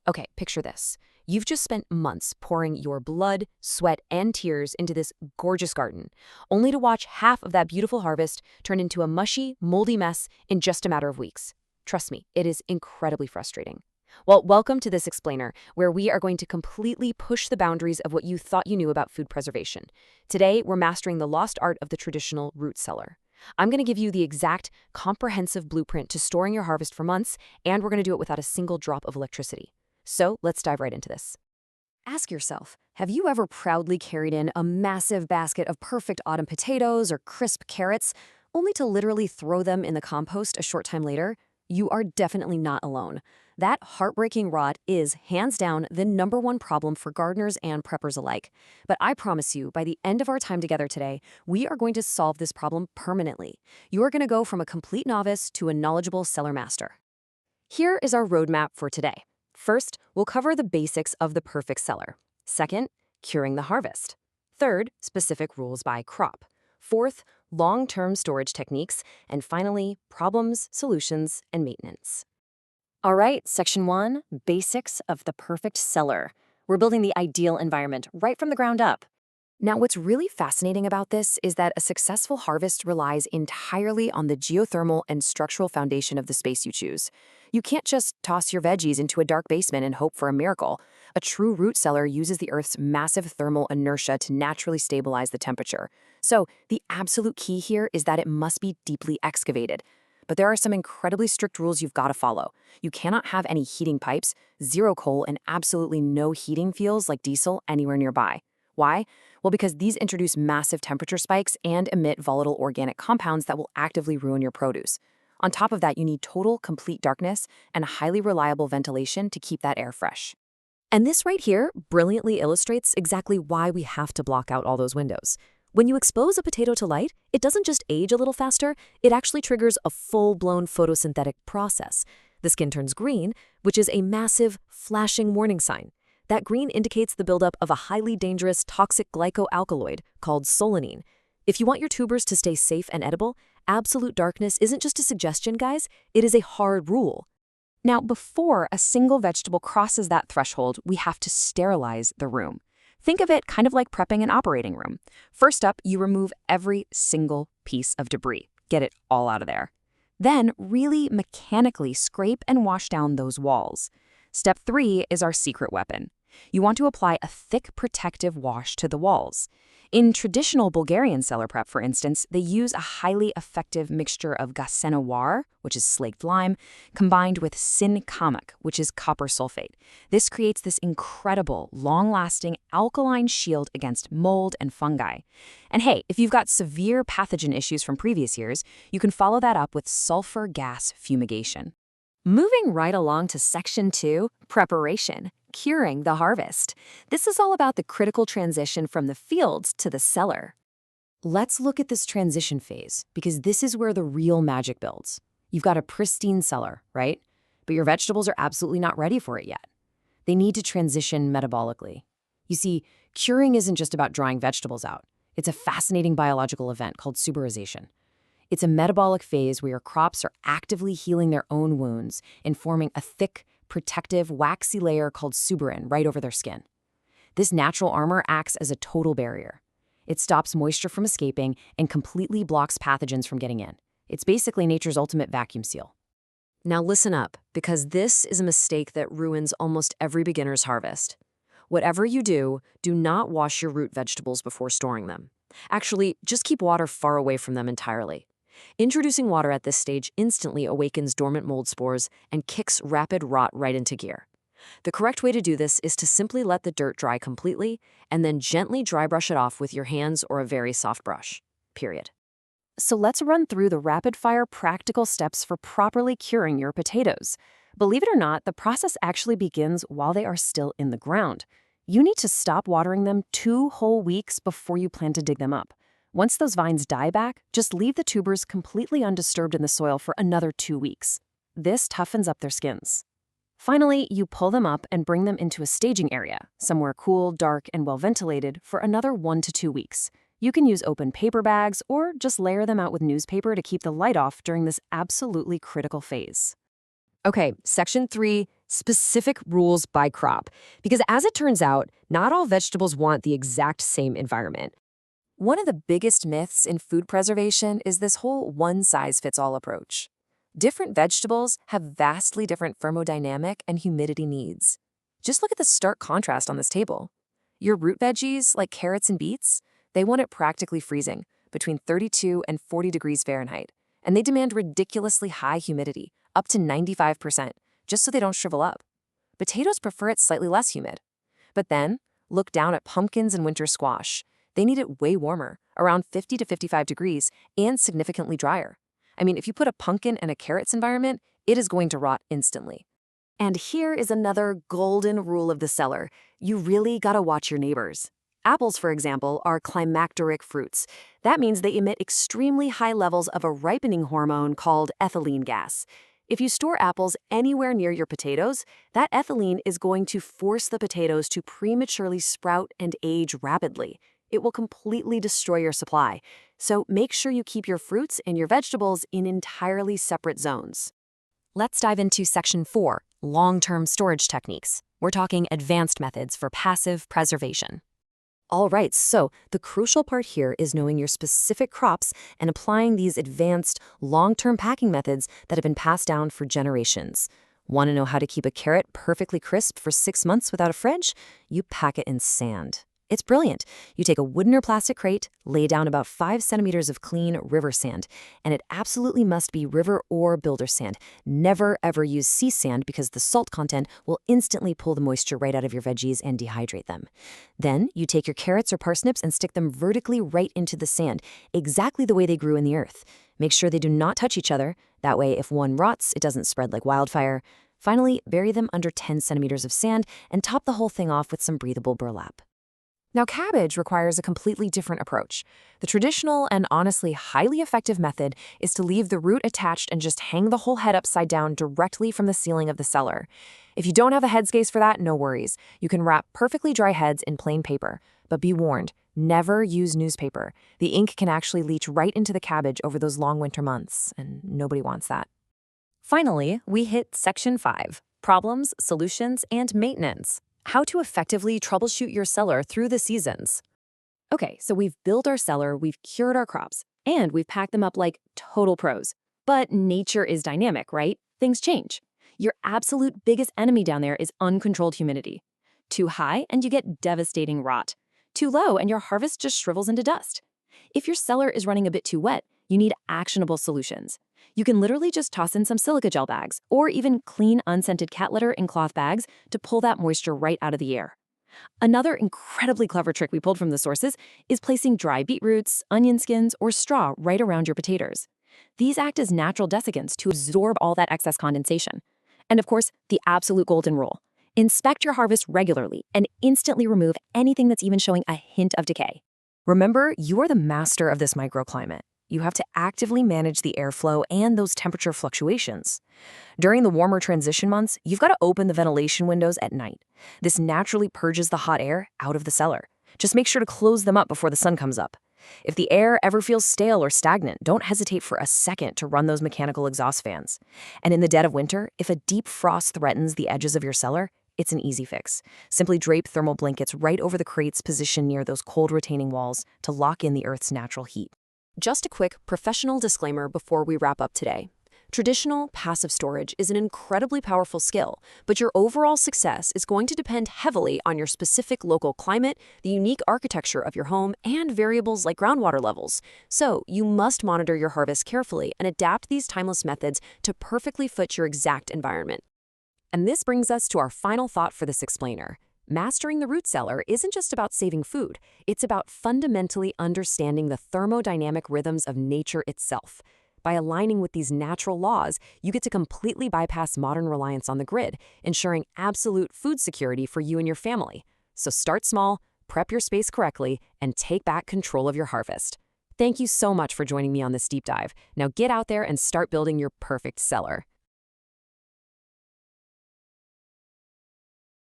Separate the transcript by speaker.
Speaker 1: Okay, picture this. You've just spent months pouring your blood, sweat, and tears into this gorgeous garden, only to watch half of that beautiful harvest turn into a mushy, moldy mess in just a matter of weeks. Trust me, it is incredibly frustrating. Well, welcome to this explainer, where we are going to completely push the boundaries of what you thought you knew about food preservation. Today, we're mastering the lost art of the traditional root cellar. I'm going to give you the exact, comprehensive blueprint to storing your harvest for months, and we're going to do it without a single drop of electricity. So let's dive right into this. Ask yourself, have you ever proudly carried in a massive basket of perfect autumn potatoes or crisp carrots, only to literally throw them in the compost a short time later? You are definitely not alone. That heartbreaking rot is, hands down, the #1 problem for gardeners and preppers alike. But I promise you, by the end of our time together today, we are going to solve this problem permanently. You are going to go from a complete novice to a knowledgeable cellar master. Here is our roadmap for today. First, we'll cover the basics of the perfect cellar. Second, curing the harvest. Third, specific rules by crop. Fourth, long-term storage techniques. And finally, problems, solutions, and maintenance. All right, Section 1, Basics of the Perfect Cellar. We're building the ideal environment right from the ground up. Now, what's really fascinating about this is that a successful harvest relies entirely on the geothermal and structural foundation of the space you choose. You can't just toss your veggies into a dark basement and hope for a miracle. A true root cellar uses the Earth's massive thermal inertia to naturally stabilize the temperature. So, the absolute key here is that it must be deeply excavated. But there are some incredibly strict rules you've got to follow. You cannot have any heating pipes, zero coal, and absolutely no heating fuels like diesel anywhere nearby. Why? Well, because these introduce massive temperature spikes and emit volatile organic compounds that will actively ruin your produce. On top of that, you need total, complete darkness and highly reliable ventilation to keep that air fresh. And this right here brilliantly illustrates exactly why we have to block out all those windows. When you expose a potato to light, it doesn't just age a little faster, it actually triggers a full-blown photosynthetic process. The skin turns green, which is a massive, flashing warning sign. That green indicates the buildup of a highly dangerous toxic glycoalkaloid called solanine. If you want your tubers to stay safe and edible, absolute darkness isn't just a suggestion, guys, it is a hard rule. Now, before a single vegetable crosses that threshold, we have to sterilize the room. Think of it kind of like prepping an operating room. First up, you remove every single piece of debris. Get it all out of there. Then, really mechanically scrape and wash down those walls. Step 3 is our secret weapon. You want to apply a thick protective wash to the walls. In traditional Bulgarian cellar prep, for instance, they use a highly effective mixture of gasenoir, which is slaked lime, combined with sin-kamak, which is copper sulfate. This creates this incredible, long-lasting alkaline shield against mold and fungi. And hey, if you've got severe pathogen issues from previous years, you can follow that up with sulfur gas fumigation. Moving right along to Section 2, Preparation. Curing the harvest. This is all about the critical transition from the fields to the cellar. Let's look at this transition phase, because this is where the real magic builds. You've got a pristine cellar, right? But your vegetables are absolutely not ready for it yet. They need to transition metabolically. You see, curing isn't just about drying vegetables out. It's a fascinating biological event called suberization. It's a metabolic phase where your crops are actively healing their own wounds and forming a thick, protective, waxy layer called suberin right over their skin. This natural armor acts as a total barrier. It stops moisture from escaping and completely blocks pathogens from getting in. It's basically nature's ultimate vacuum seal. Now listen up, because this is a mistake that ruins almost every beginner's harvest. Whatever you do, do not wash your root vegetables before storing them. Actually, just keep water far away from them entirely. Introducing water at this stage instantly awakens dormant mold spores and kicks rapid rot right into gear. The correct way to do this is to simply let the dirt dry completely and then gently dry brush it off with your hands or a very soft brush. Period. So let's run through the rapid-fire practical steps for properly curing your potatoes. Believe it or not, the process actually begins while they are still in the ground. You need to stop watering them 2 whole weeks before you plan to dig them up. Once those vines die back, just leave the tubers completely undisturbed in the soil for another 2 weeks. This toughens up their skins. Finally, you pull them up and bring them into a staging area, somewhere cool, dark, and well-ventilated, for another 1 to 2 weeks. You can use open paper bags or just layer them out with newspaper to keep the light off during this absolutely critical phase. Okay, Section 3, specific rules by crop. Because as it turns out, not all vegetables want the exact same environment. One of the biggest myths in food preservation is this whole one-size-fits-all approach. Different vegetables have vastly different thermodynamic and humidity needs. Just look at the stark contrast on this table. Your root veggies, like carrots and beets, they want it practically freezing, between 32 and 40 degrees Fahrenheit, and they demand ridiculously high humidity, up to 95%, just so they don't shrivel up. Potatoes prefer it slightly less humid. But then, look down at pumpkins and winter squash. They need it way warmer, around 50 to 55 degrees, and significantly drier. I mean, if you put a pumpkin in a carrot's environment, it is going to rot instantly. And here is another golden rule of the cellar. You really gotta watch your neighbors. Apples, for example, are climacteric fruits. That means they emit extremely high levels of a ripening hormone called ethylene gas. If you store apples anywhere near your potatoes, that ethylene is going to force the potatoes to prematurely sprout and age rapidly. It will completely destroy your supply. So make sure you keep your fruits and your vegetables in entirely separate zones. Let's dive into Section 4, long-term storage techniques. We're talking advanced methods for passive preservation. All right, so the crucial part here is knowing your specific crops and applying these advanced, long-term packing methods that have been passed down for generations. Want to know how to keep a carrot perfectly crisp for 6 months without a fridge? You pack it in sand. It's brilliant. You take a wooden or plastic crate, lay down about 5 centimeters of clean river sand, and it absolutely must be river or builder sand. Never ever use sea sand because the salt content will instantly pull the moisture right out of your veggies and dehydrate them. Then you take your carrots or parsnips and stick them vertically right into the sand, exactly the way they grew in the earth. Make sure they do not touch each other. That way, if one rots, it doesn't spread like wildfire. Finally, bury them under 10 centimeters of sand and top the whole thing off with some breathable burlap. Now, cabbage requires a completely different approach. The traditional and honestly highly effective method is to leave the root attached and just hang the whole head upside down directly from the ceiling of the cellar. If you don't have the headspace for that, no worries. You can wrap perfectly dry heads in plain paper. But be warned, never use newspaper. The ink can actually leach right into the cabbage over those long winter months, and nobody wants that. Finally, we hit Section 5, problems, solutions, and maintenance. How to effectively troubleshoot your cellar through the seasons. Okay, so we've built our cellar, we've cured our crops, and we've packed them up like total pros. But nature is dynamic, right? Things change. Your absolute biggest enemy down there is uncontrolled humidity. Too high, and you get devastating rot. Too low, and your harvest just shrivels into dust. If your cellar is running a bit too wet, you need actionable solutions. You can literally just toss in some silica gel bags, or even clean unscented cat litter in cloth bags to pull that moisture right out of the air. Another incredibly clever trick we pulled from the sources is placing dry beetroots, onion skins, or straw right around your potatoes. These act as natural desiccants to absorb all that excess condensation. And of course, the absolute golden rule. Inspect your harvest regularly and instantly remove anything that's even showing a hint of decay. Remember, you are the master of this microclimate. You have to actively manage the airflow and those temperature fluctuations. During the warmer transition months, you've got to open the ventilation windows at night. This naturally purges the hot air out of the cellar. Just make sure to close them up before the sun comes up. If the air ever feels stale or stagnant, don't hesitate for a second to run those mechanical exhaust fans. And in the dead of winter, if a deep frost threatens the edges of your cellar, it's an easy fix. Simply drape thermal blankets right over the crates positioned near those cold retaining walls to lock in the Earth's natural heat. Just a quick professional disclaimer before we wrap up today. Traditional passive storage is an incredibly powerful skill, but your overall success is going to depend heavily on your specific local climate, the unique architecture of your home, and variables like groundwater levels. So you must monitor your harvest carefully and adapt these timeless methods to perfectly fit your exact environment. And this brings us to our final thought for this explainer. Mastering the root cellar isn't just about saving food. It's about fundamentally understanding the thermodynamic rhythms of nature itself. By aligning with these natural laws, you get to completely bypass modern reliance on the grid, ensuring absolute food security for you and your family. So start small, prep your space correctly, and take back control of your harvest. Thank you so much for joining me on this deep dive. Now get out there and start building your perfect cellar.